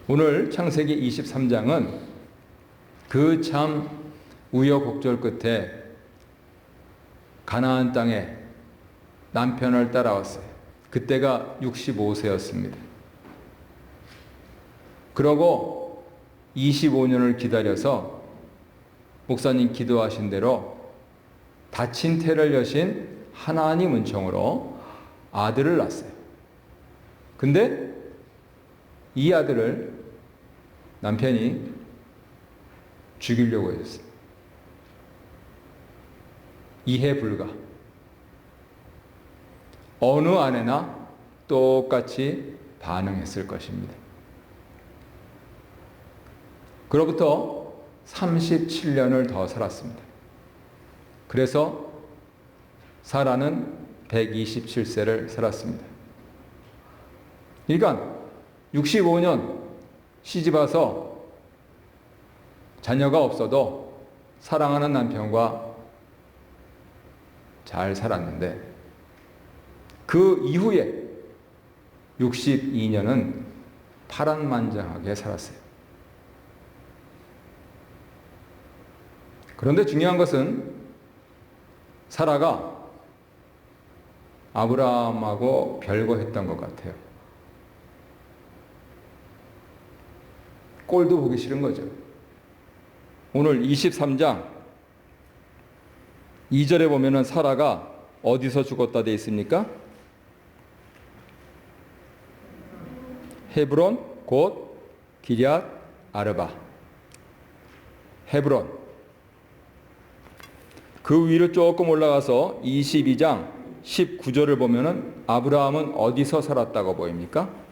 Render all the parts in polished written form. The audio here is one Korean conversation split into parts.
오늘 창세기 23장은 그 참 우여곡절 끝에 가나안 땅에 남편을 따라왔어요. 그때가 65세였습니다. 그러고 25년을 기다려서 목사님 기도하신 대로 닫힌 태를 여신 하나님 은총으로 아들을 낳았어요. 근데 이 아들을 남편이 죽이려고 했어요. 이해 불가. 어느 아내나 똑같이 반응했을 것입니다. 그로부터 37년을 더 살았습니다. 그래서 사라는 127세를 살았습니다. 그러니까 65년 시집와서 자녀가 없어도 사랑하는 남편과 잘 살았는데 그 이후에 62년은 파란만장하게 살았어요. 그런데 중요한 것은 사라가 아브라함하고 별거했던 것 같아요. 꼴도 보기 싫은 거죠. 오늘 23장 2절에 보면은 사라가 어디서 죽었다 돼 있습니까? 헤브론 곧 기럇 아르바. 헤브론. 그 위로 조금 올라가서 22장 19절을 보면은 아브라함은 어디서 살았다고 보입니까?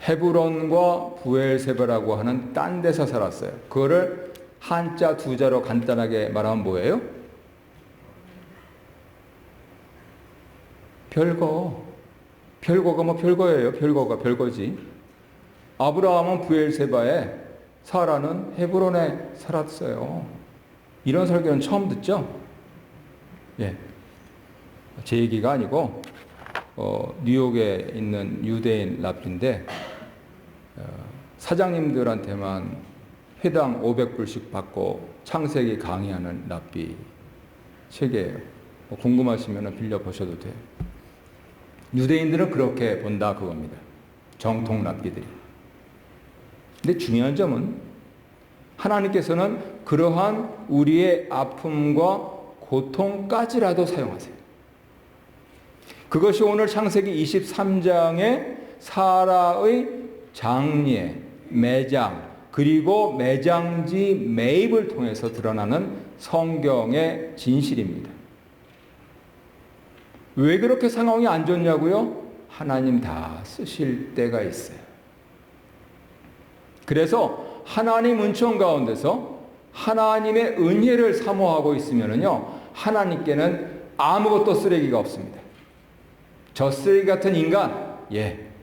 헤브론과 부엘세바라고 하는 딴 데서 살았어요. 그거를 한자 두자로 간단하게 말하면 뭐예요? 별거. 별거가 뭐 별거예요. 별거가 별거지. 아브라함은 부엘세바에, 사라는 헤브론에 살았어요. 이런 설교는 처음 듣죠? 예. 제 얘기가 아니고 뉴욕에 있는 유대인 랍비인데 사장님들한테만 회당 500불씩 받고 창세기 강의하는 랍비 책이에요. 궁금하시면 빌려보셔도 돼요. 유대인들은 그렇게 본다 그겁니다. 정통 랍비들이. 근데 중요한 점은 하나님께서는 그러한 우리의 아픔과 고통까지라도 사용하세요. 그것이 오늘 창세기 23장의 사라의 장례, 매장, 그리고 매장지 매입을 통해서 드러나는 성경의 진실입니다. 왜 그렇게 상황이 안 좋냐고요? 하나님 다 쓰실 때가 있어요. 그래서 하나님 은총 가운데서 하나님의 은혜를 사모하고 있으면요, 하나님께는 아무것도 쓰레기가 없습니다. 저 쓰레기 같은 인간,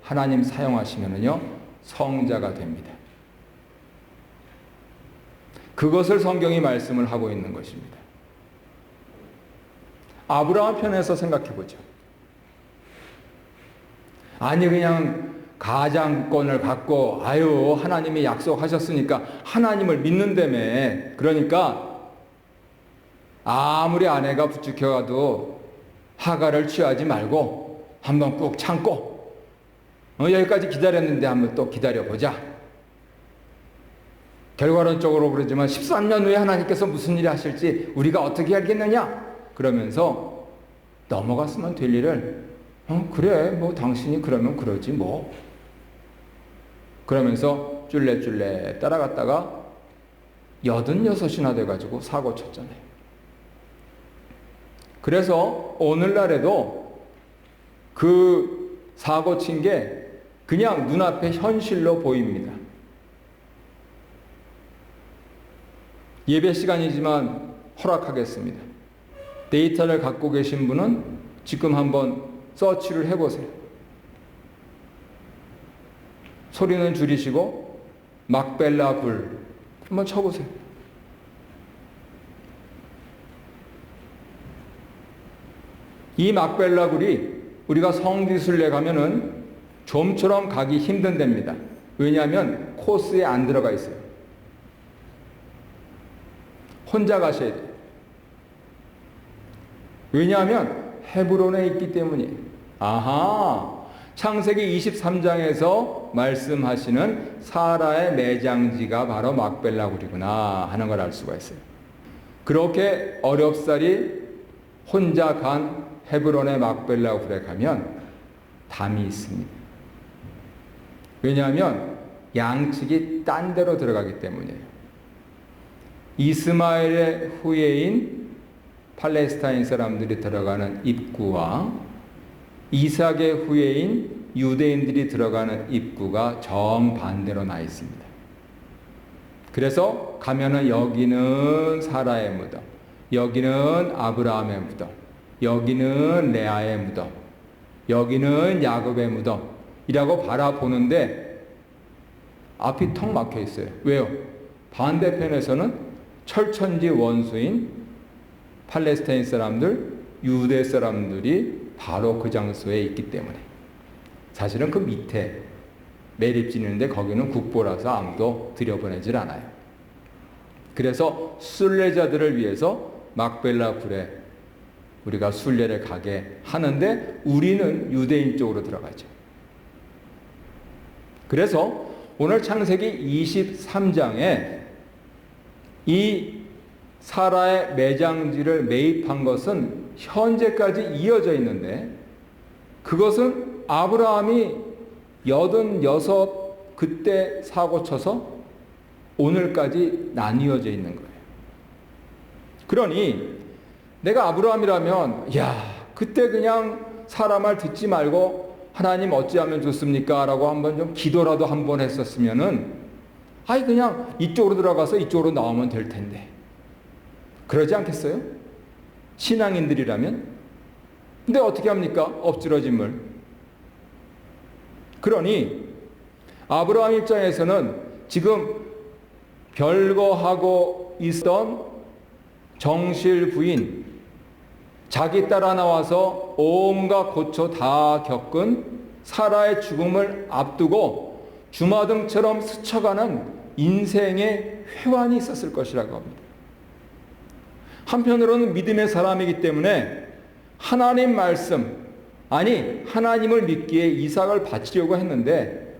하나님 사용하시면은요, 성자가 됩니다. 그것을 성경이 말씀을 하고 있는 것입니다. 아브라함 편에서 생각해 보죠. 아니, 그냥 가장권을 갖고, 하나님이 약속하셨으니까 하나님을 믿는다며. 그러니까, 아무리 아내가 부추겨가도 하가를 취하지 말고, 한번 꾹 참고, 여기까지 기다렸는데 한번 또 기다려보자. 결과론적으로 그러지만 13년 후에 하나님께서 무슨 일을 하실지 우리가 어떻게 알겠느냐? 그러면서 넘어갔으면 될 일을 그래 뭐 당신이 그러면 그러지 뭐. 그러면서 쫄래쫄래 따라갔다가 86이나 돼가지고 사고 쳤잖아요. 그래서 오늘날에도 그 사고 친 게 그냥 눈앞에 현실로 보입니다. 예배 시간이지만 허락하겠습니다. 데이터를 갖고 계신 분은 지금 한번 서치를 해보세요. 소리는 줄이시고 막벨라 불 한번 쳐보세요. 이 막벨라 불이 우리가 성지순례 가면은 좀처럼 가기 힘든 데입니다. 왜냐하면 코스에 안 들어가 있어요. 혼자 가셔야 돼요. 왜냐하면 헤브론에 있기 때문이에요. 아하, 창세기 23장에서 말씀하시는 사라의 매장지가 바로 막벨라굴이구나 하는 걸 알 수가 있어요. 그렇게 어렵사리 혼자 간 헤브론의 막벨라굴에 가면 담이 있습니다. 왜냐하면 양측이 딴 데로 들어가기 때문이에요. 이스마엘의 후예인 팔레스타인 사람들이 들어가는 입구와 이삭의 후예인 유대인들이 들어가는 입구가 정반대로 나 있습니다. 그래서 가면은 여기는 사라의 무덤, 여기는 아브라함의 무덤, 여기는 레아의 무덤, 여기는 야곱의 무덤이라고 바라보는데 앞이 턱 막혀 있어요. 왜요? 반대편에서는 철천지 원수인 팔레스타인 사람들, 유대 사람들이 바로 그 장소에 있기 때문에. 사실은 그 밑에 매립지 있는데 거기는 국보라서 아무도 들여보내질 않아요. 그래서 순례자들을 위해서 막벨라 굴에 우리가 순례를 가게 하는데 우리는 유대인 쪽으로 들어가죠. 그래서 오늘 창세기 23장에 이 사라의 매장지를 매입한 것은 현재까지 이어져 있는데 그것은 아브라함이 86 그때 사고 쳐서 오늘까지 나뉘어져 있는 거예요. 그러니 내가 아브라함이라면 그때 그냥 사람 말 듣지 말고 하나님 어찌하면 좋습니까? 라고 한번 좀 기도라도 한번 했었으면은 그냥 이쪽으로 들어가서 이쪽으로 나오면 될 텐데 그러지 않겠어요? 신앙인들이라면? 근데 어떻게 합니까? 엎질러진 물. 그러니 아브라함 입장에서는 지금 별거하고 있던 정실 부인, 자기 따라 나와서 온갖 고초 다 겪은 사라의 죽음을 앞두고 주마등처럼 스쳐가는 인생의 회환이 있었을 것이라고 합니다. 한편으로는 믿음의 사람이기 때문에 하나님 말씀, 하나님을 믿기에 이삭을 바치려고 했는데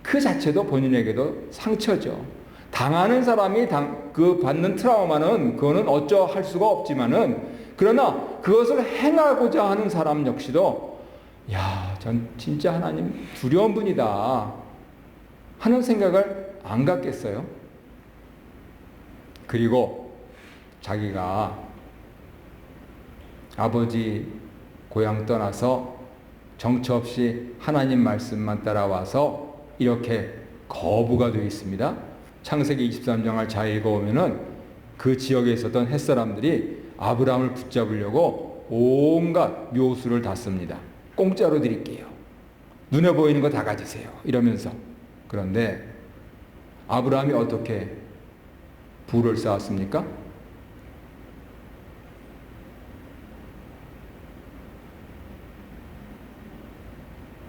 그 자체도 본인에게도 상처죠. 당하는 사람이 그 받는 트라우마는 그거는 어쩌할 수가 없지만은 그러나 그것을 행하고자 하는 사람 역시도 전 진짜 하나님 두려운 분이다 하는 생각을 안 갖겠어요? 그리고 자기가 아버지 고향 떠나서 정처 없이 하나님 말씀만 따라와서 이렇게 거부가 되어 있습니다. 창세기 23장을 잘 읽어보면은 그 지역에 있었던 햇사람들이 아브라함을 붙잡으려고 온갖 묘수를 다 씁니다. 공짜로 드릴게요. 눈에 보이는 거 다 가지세요. 이러면서. 그런데 아브라함이 어떻게 부를 쌓았습니까?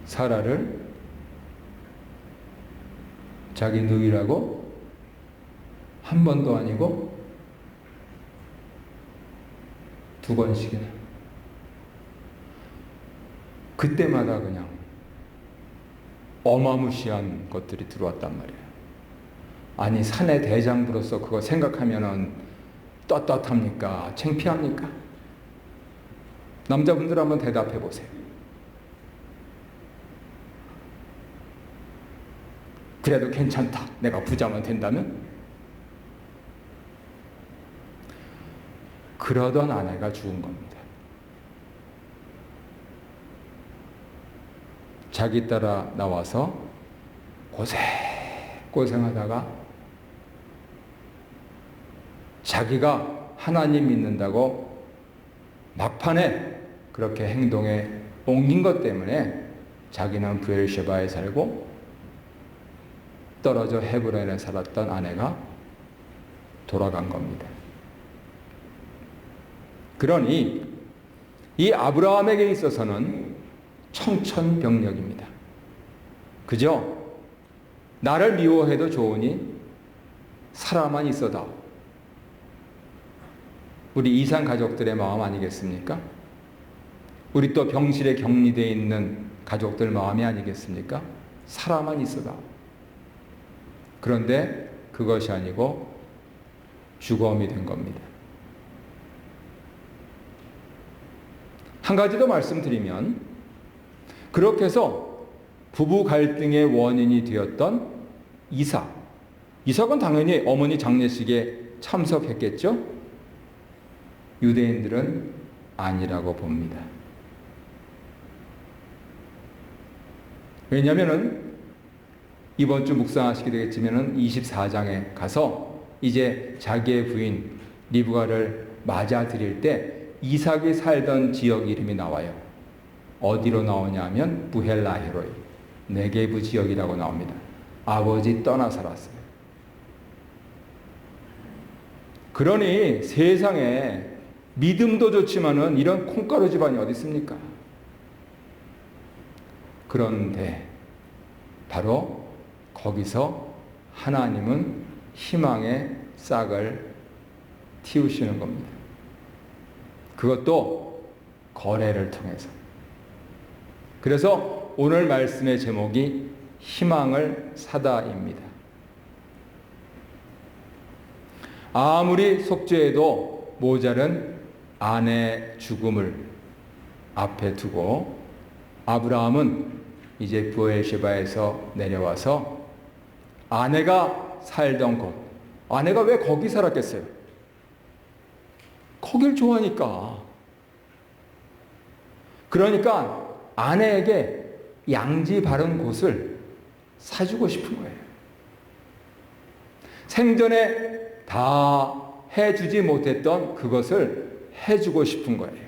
사라를 자기 누이라고 한 번도 아니고 2번씩이나. 그때마다 그냥 어마무시한 것들이 들어왔단 말이에요. 산의 대장부로서 그거 생각하면은 떳떳합니까? 창피합니까? 남자분들 한번 대답해 보세요. 그래도 괜찮다. 내가 부자면 된다면? 그러던 아내가 죽은 겁니다. 자기 따라 나와서 고생하다가 자기가 하나님 믿는다고 막판에 그렇게 행동에 옮긴 것 때문에 자기는 브엘셰바에 살고 떨어져 헤브론에 살았던 아내가 돌아간 겁니다. 그러니 이 아브라함에게 있어서는 청천벽력입니다. 그죠? 나를 미워해도 좋으니 살아만 있어다. 우리 이산 가족들의 마음 아니겠습니까? 우리 또 병실에 격리되어 있는 가족들 마음이 아니겠습니까? 살아만 있어다. 그런데 그것이 아니고 죽음이 된 겁니다. 한 가지 더 말씀드리면, 그렇게 해서 부부 갈등의 원인이 되었던 이삭. 이삭은 당연히 어머니 장례식에 참석했겠죠? 유대인들은 아니라고 봅니다. 왜냐하면 이번 주 묵상하시게 되겠지만 24장에 가서 이제 자기의 부인 리브가를 맞아들일 때 이삭이 살던 지역 이름이 나와요. 어디로 나오냐 하면 부헬라헤로이, 네게부 지역이라고 나옵니다. 아버지 떠나 살았어요. 그러니 세상에 믿음도 좋지만은 이런 콩가루 집안이 어디 있습니까? 그런데 바로 거기서 하나님은 희망의 싹을 틔우시는 겁니다. 그것도 거래를 통해서. 그래서 오늘 말씀의 제목이 희망을 사다입니다. 아무리 속죄해도 모자른 아내의 죽음을 앞에 두고 아브라함은 이제 브엘셰바에서 내려와서 아내가 살던 곳, 아내가 왜 거기 살았겠어요? 거길 좋아하니까. 그러니까 아내에게 양지 바른 곳을 사주고 싶은 거예요. 생전에 다 해주지 못했던 그것을 해주고 싶은 거예요.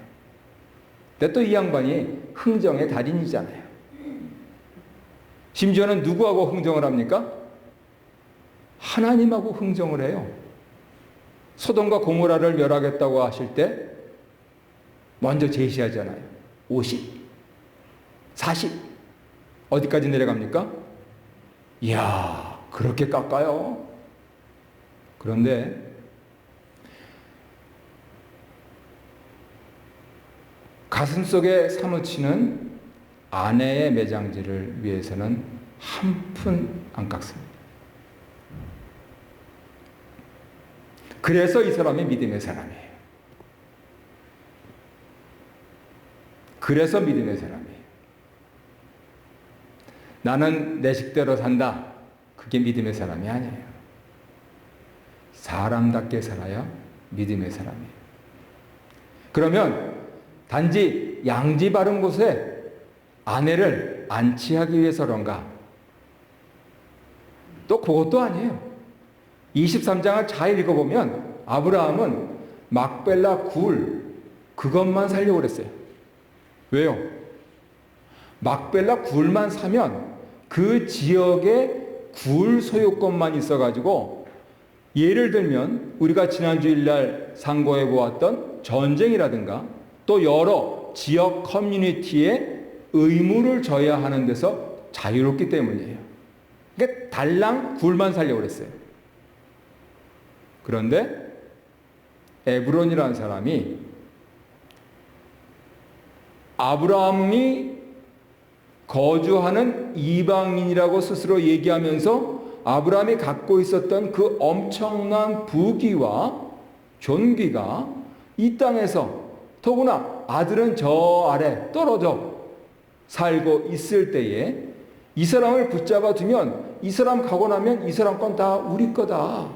근데 또 이 양반이 흥정의 달인이잖아요. 심지어는 누구하고 흥정을 합니까? 하나님하고 흥정을 해요. 소돔과 고모라를 멸하겠다고 하실 때 먼저 제시하잖아요. 50, 40 어디까지 내려갑니까? 이야, 그렇게 깎아요. 그런데 가슴속에 사무치는 아내의 매장지를 위해서는 한 푼 안 깎습니다. 그래서 이 사람이 믿음의 사람이에요. 그래서 믿음의 사람이에요. 나는 내 식대로 산다. 그게 믿음의 사람이 아니에요. 사람답게 살아야 믿음의 사람이에요. 그러면 단지 양지 바른 곳에 아내를 안치하기 위해서 그런가? 또 그것도 아니에요. 23장을 잘 읽어보면 아브라함은 막벨라 굴 그것만 살려고 그랬어요. 왜요? 막벨라 굴만 사면 그 지역에 굴 소유권만 있어가지고, 예를 들면 우리가 지난 주일날 상고해 보았던 전쟁이라든가 또 여러 지역 커뮤니티에 의무를 져야 하는 데서 자유롭기 때문이에요. 그러니까 달랑 굴만 살려고 그랬어요. 그런데 에브론이라는 사람이 아브라함이 거주하는 이방인이라고 스스로 얘기하면서 아브라함이 갖고 있었던 그 엄청난 부귀와 존귀가 이 땅에서, 더구나 아들은 저 아래 떨어져 살고 있을 때에 이 사람을 붙잡아 두면 이 사람 가고 나면 이 사람 건 다 우리 거다.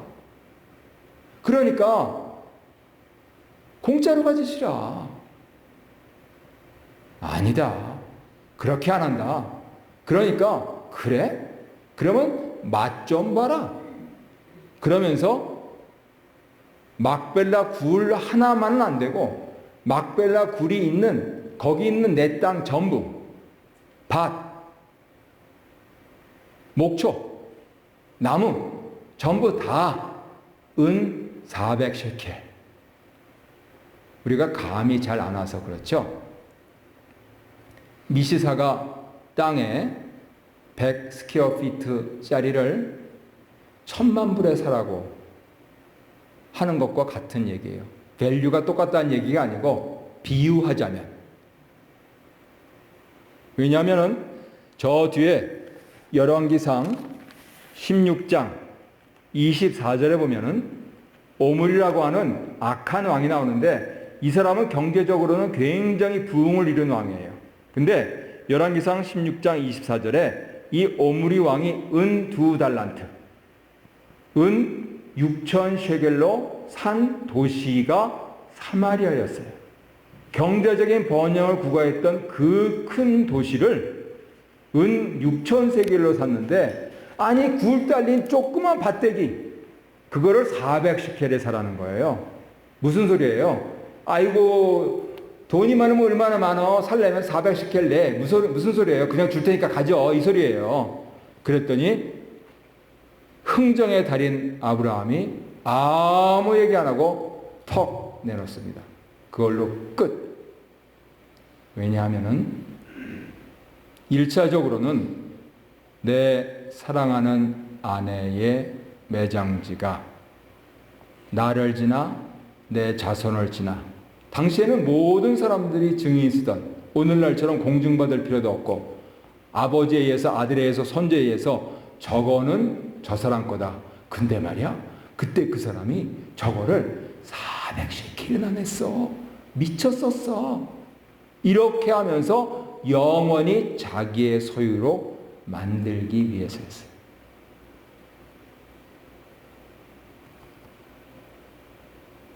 그러니까 공짜로 가지시라. 아니다. 그렇게 안 한다. 그러니까 그래? 그러면 맛 좀 봐라. 그러면서 막벨라 굴 하나만은 안 되고 막벨라 굴이 있는 거기 있는 내 땅 전부, 밭, 목초, 나무 전부 다 은 400셰켈. 우리가 감이 잘 안 와서 그렇죠. 미시사가 땅에 100 스퀘어 피트짜리를 1000만 불에 사라고 하는 것과 같은 얘기예요. 밸류가 똑같다는 얘기가 아니고 비유하자면. 왜냐하면 저 뒤에 열왕기상 16장 24절에 보면은 오므리라고 하는 악한 왕이 나오는데 이 사람은 경제적으로는 굉장히 부흥을 이룬 왕이에요. 근데 열왕기상 16장 24절에 이 오므리 왕이 은 2달란트, 은 6천 셰겔로 산 도시가 사마리아였어요. 경제적인 번영을 구가했던 그 큰 도시를 은 6천 세겔로 샀는데, 아니 굴 딸린 조그만 밭대기 그거를 400시켈에 사라는 거예요. 무슨 소리예요? 아이고 돈이 많으면 얼마나 많어, 살려면 400시켈 내. 무슨 소리예요? 그냥 줄 테니까 가져, 이 소리예요. 그랬더니 흥정의 달인 아브라함이 아무 얘기 안 하고 턱 내놓습니다. 그걸로 끝. 왜냐하면은 1차적으로는 내 사랑하는 아내의 매장지가 나를 지나 내 자손을 지나, 당시에는 모든 사람들이 증인이 쓰던, 오늘날처럼 공증받을 필요도 없고 아버지에 의해서 아들에 의해서 손자에 의해서 저거는 저 사람 거다. 근데 말이야, 그때 그 사람이 저거를 400시킬이나 냈어. 미쳤었어. 이렇게 하면서 영원히 자기의 소유로 만들기 위해서였어요.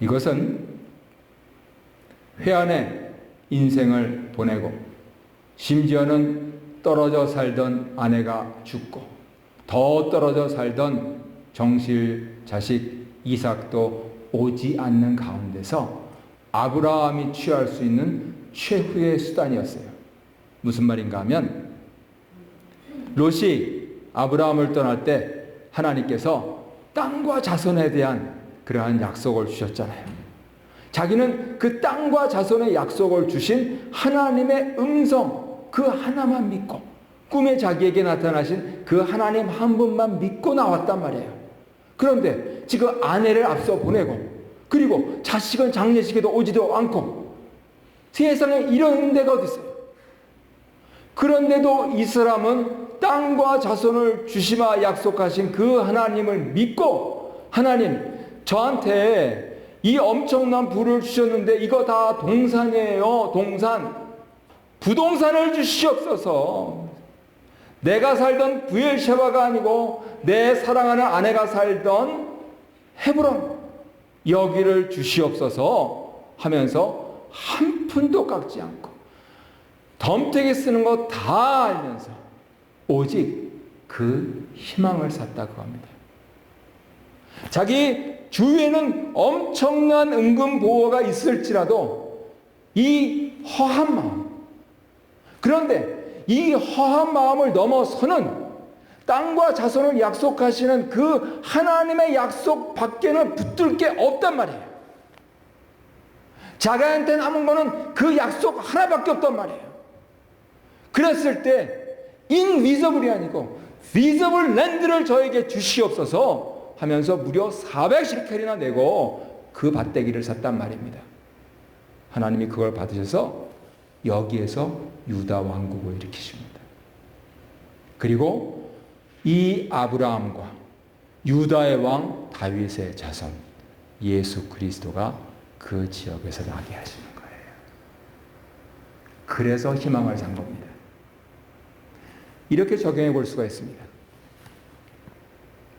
이것은 회한의 인생을 보내고, 심지어는 떨어져 살던 아내가 죽고 더 떨어져 살던 정실 자식 이삭도 오지 않는 가운데서 아브라함이 취할 수 있는 최후의 수단이었어요. 무슨 말인가 하면, 롯이 아브라함을 떠날 때 하나님께서 땅과 자손에 대한 그러한 약속을 주셨잖아요. 자기는 그 땅과 자손의 약속을 주신 하나님의 음성 그 하나만 믿고, 꿈에 자기에게 나타나신 그 하나님 한 분만 믿고 나왔단 말이에요. 그런데 지금 아내를 앞서 보내고, 그리고 자식은 장례식에도 오지도 않고, 세상에 이런 데가 어디 있어요? 그런데도 이 사람은 땅과 자손을 주시마 약속하신 그 하나님을 믿고, 하나님 저한테 이 엄청난 부를 주셨는데 이거 다 동산이에요. 동산. 부동산을 주시옵소서. 내가 살던 브엘셰바가 아니고 내 사랑하는 아내가 살던 헤브론, 여기를 주시옵소서 하면서 한 푼도 깎지 않고 덤태기 쓰는 거 다 알면서 오직 그 희망을 샀다고 합니다. 자기 주위에는 엄청난 은근 보호가 있을지라도 이 허한 마음, 그런데 이 허한 마음을 넘어서는 땅과 자손을 약속하시는 그 하나님의 약속 밖에는 붙들 게 없단 말이에요. 자기한테 남은 거는 그 약속 하나밖에 없단 말이에요. 그랬을 때 인비저블이 아니고 비저블 랜드를 저에게 주시옵소서 하면서 무려 400시켈이나 내고 그 밭대기를 샀단 말입니다. 하나님이 그걸 받으셔서 여기에서 유다 왕국을 일으키십니다. 그리고 이 아브라함과 유다의 왕 다윗의 자손 예수 그리스도가 그 지역에서 나게 하시는 거예요. 그래서 희망을 산 겁니다. 이렇게 적용해 볼 수가 있습니다.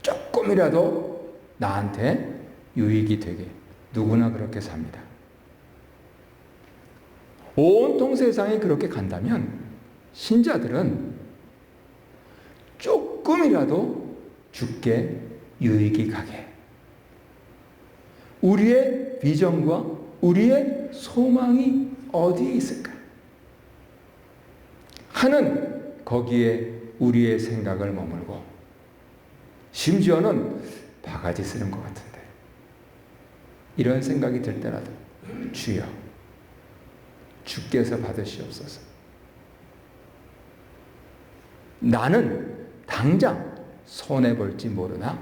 조금이라도 나한테 유익이 되게 누구나 그렇게 삽니다. 온통 세상이 그렇게 간다면 신자들은 조금이라도 주께 유익이 가게, 우리의 비전과 우리의 소망이 어디에 있을까 하는 거기에 우리의 생각을 머물고, 심지어는 바가지 쓰는 것 같은데 이런 생각이 들 때라도 주여 주께서 받으시옵소서. 나는 당장 손해볼지 모르나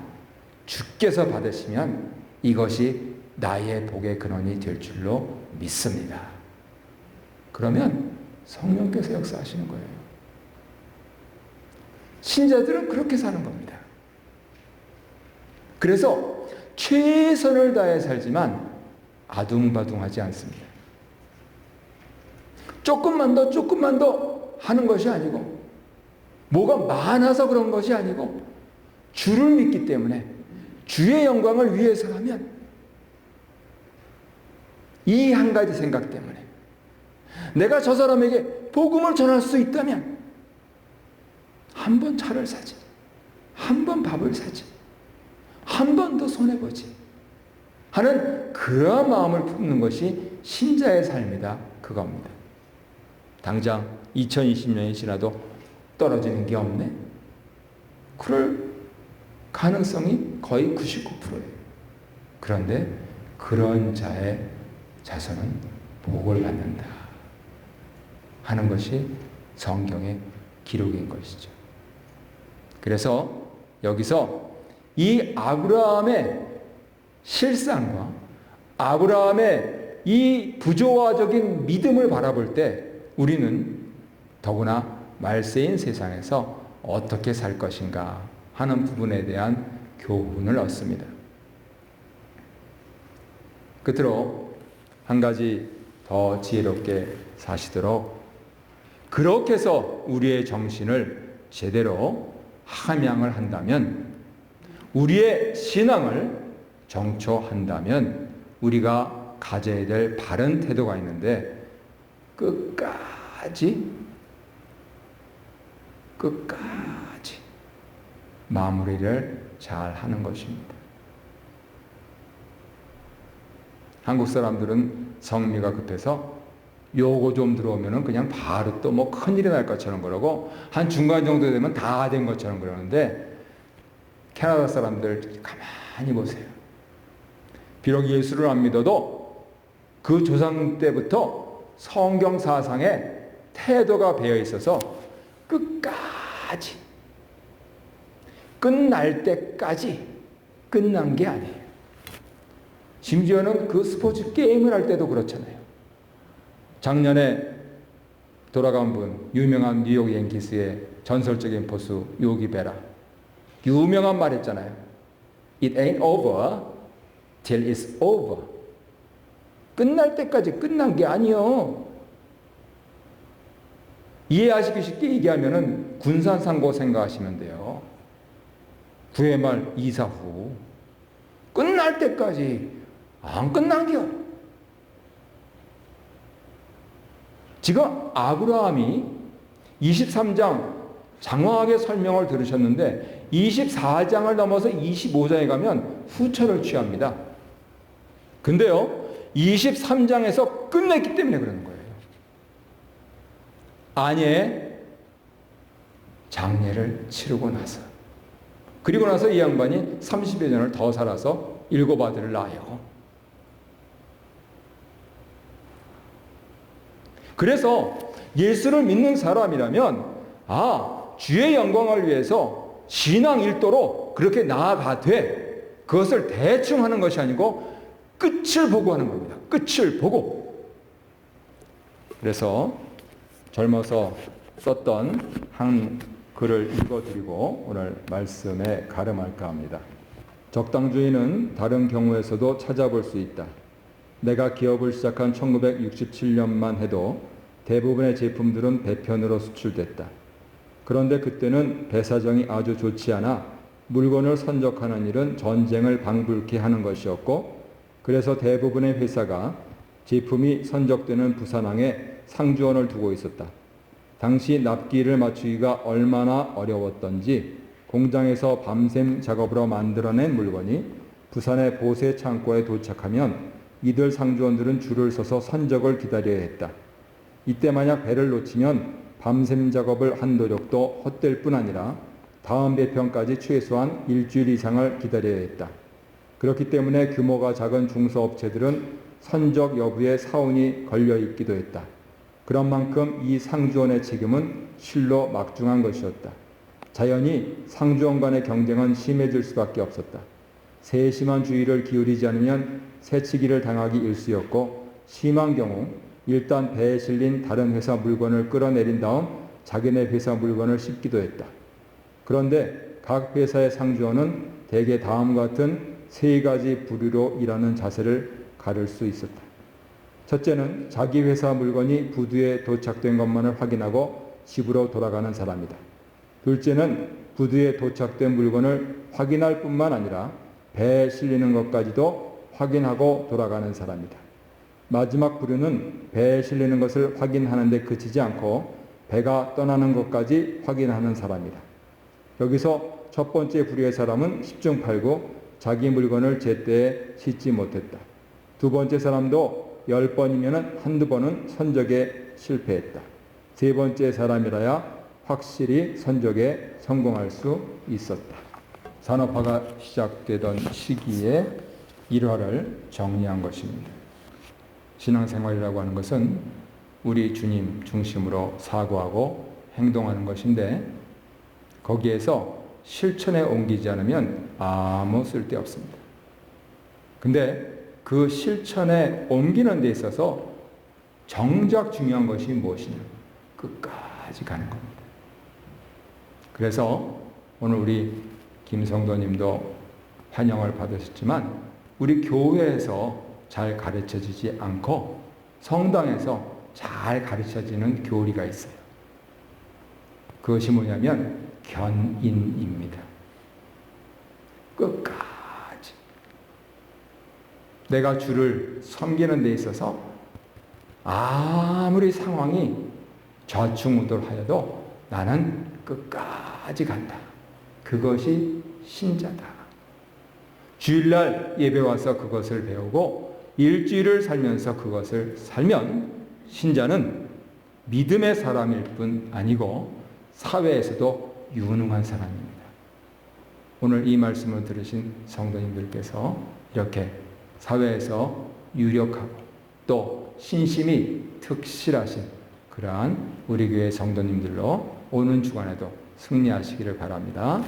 주께서 받으시면 이것이 나의 복의 근원이 될 줄로 믿습니다. 그러면 성령께서 역사하시는 거예요. 신자들은 그렇게 사는 겁니다. 그래서 최선을 다해 살지만 아둥바둥하지 않습니다. 조금만 더 하는 것이 아니고, 뭐가 많아서 그런 것이 아니고, 주를 믿기 때문에 주의 영광을 위해서 하면, 이 한 가지 생각 때문에 내가 저 사람에게 복음을 전할 수 있다면 한 번 차를 사지, 한 번 밥을 사지, 한 번 더 손해보지 하는 그러한 마음을 품는 것이 신자의 삶이다, 그겁니다. 당장 2020년이 지나도 떨어지는 게 없네? 그럴 가능성이 거의 99%예요. 그런데 그런 자의 자손은 복을 받는다 하는 것이 성경의 기록인 것이죠. 그래서 여기서 이 아브라함의 실상과 아브라함의 이 부조화적인 믿음을 바라볼 때 우리는 더구나 말세인 세상에서 어떻게 살 것인가 하는 부분에 대한 교훈을 얻습니다. 끝으로 한 가지 더 지혜롭게 사시도록 그렇게 해서 우리의 정신을 제대로 함양을 한다면, 우리의 신앙을 정초한다면 우리가 가져야 될 바른 태도가 있는데 끝까지 마무리를 잘 하는 것입니다. 한국 사람들은 성미가 급해서 요거 좀 들어오면은 그냥 바로 또 뭐 큰일이 날 것처럼 그러고, 한 중간 정도 되면 다 된 것처럼 그러는데, 캐나다 사람들 가만히 보세요. 비록 예수를 안 믿어도 그 조상 때부터 성경 사상에 태도가 배어 있어서 끝까지, 끝날 때까지 끝난 게 아니에요. 심지어는 그 스포츠 게임을 할 때도 그렇잖아요. 작년에 돌아간 분, 유명한 뉴욕 양키스의 전설적인 포수 요기 베라, 유명한 말 했잖아요. It ain't over till it's over. 끝날 때까지 끝난 게 아니요. 이해하시기 쉽게 얘기하면은 군산상고 생각하시면 돼요. 9회 말 이사 후 끝날 때까지 안 끝난겨. 지금 아브라함이 23장 장황하게 설명을 들으셨는데 24장을 넘어서 25장에 가면 후처를 취합니다. 근데요, 23장에서 끝냈기 때문에 그러는 거예요. 아내의 장례를 치르고 나서, 그리고 나서 이 양반이 30여 년을 더 살아서 7 아들을 낳아요. 그래서 예수를 믿는 사람이라면 주의 영광을 위해서 신앙 일도로 그렇게 나아가되 그것을 대충 하는 것이 아니고 끝을 보고 하는 겁니다. 끝을 보고. 그래서 젊어서 썼던 한 글을 읽어드리고 오늘 말씀에 가름할까 합니다. 적당주의는 다른 경우에서도 찾아볼 수 있다. 내가 기업을 시작한 1967년만 해도 대부분의 제품들은 배편으로 수출됐다. 그런데 그때는 배사정이 아주 좋지 않아 물건을 선적하는 일은 전쟁을 방불케 하는 것이었고, 그래서 대부분의 회사가 제품이 선적되는 부산항에 상주원을 두고 있었다. 당시 납기를 맞추기가 얼마나 어려웠던지 공장에서 밤샘 작업으로 만들어낸 물건이 부산의 보세 창고에 도착하면 이들 상주원들은 줄을 서서 선적을 기다려야 했다. 이때 만약 배를 놓치면 밤샘 작업을 한 노력도 헛될 뿐 아니라 다음 배편까지 최소한 일주일 이상을 기다려야 했다. 그렇기 때문에 규모가 작은 중소업체들은 선적 여부에 사운이 걸려 있기도 했다. 그런 만큼 이 상주원의 책임은 실로 막중한 것이었다. 자연히 상주원 간의 경쟁은 심해질 수밖에 없었다. 세심한 주의를 기울이지 않으면 새치기를 당하기 일쑤였고 심한 경우 일단 배에 실린 다른 회사 물건을 끌어내린 다음 자기네 회사 물건을 싣기도 했다. 그런데 각 회사의 상주원은 대개 다음과 같은 세 가지 부류로 일하는 자세를 가를 수 있었다. 첫째는 자기 회사 물건이 부두에 도착된 것만을 확인하고 집으로 돌아가는 사람이다. 둘째는 부두에 도착된 물건을 확인할 뿐만 아니라 배에 실리는 것까지도 확인하고 돌아가는 사람이다. 마지막 부류는 배에 실리는 것을 확인하는 데 그치지 않고 배가 떠나는 것까지 확인하는 사람이다. 여기서 첫 번째 부류의 사람은 10중 8구 자기 물건을 제때에 싣지 못했다. 두 번째 사람도 10번이면 한두 번은 선적에 실패했다. 세 번째 사람이라야 확실히 선적에 성공할 수 있었다. 산업화가 시작되던 시기에 일화를 정리한 것입니다. 신앙생활이라고 하는 것은 우리 주님 중심으로 사고하고 행동하는 것인데 거기에서 실천에 옮기지 않으면 아무 쓸데 없습니다. 근데 그 실천에 옮기는 데 있어서 정작 중요한 것이 무엇이냐? 끝까지 가는 겁니다. 그래서 오늘 우리 김성도님도 환영을 받으셨지만 우리 교회에서 잘 가르쳐지지 않고 성당에서 잘 가르쳐지는 교리가 있어요. 그것이 뭐냐면 견인입니다. 끝까지 내가 주를 섬기는 데 있어서 아무리 상황이 좌충우돌하여도 나는 끝까지 간다. 그것이 신자다. 주일날 예배 와서 그것을 배우고 일주일을 살면서 그것을 살면 신자는 믿음의 사람일 뿐 아니고 사회에서도 유능한 사람입니다. 오늘 이 말씀을 들으신 성도님들께서 이렇게 사회에서 유력하고 또 신심이 특실하신 그러한 우리 교회 성도님들로 오는 주간에도 승리하시기를 바랍니다.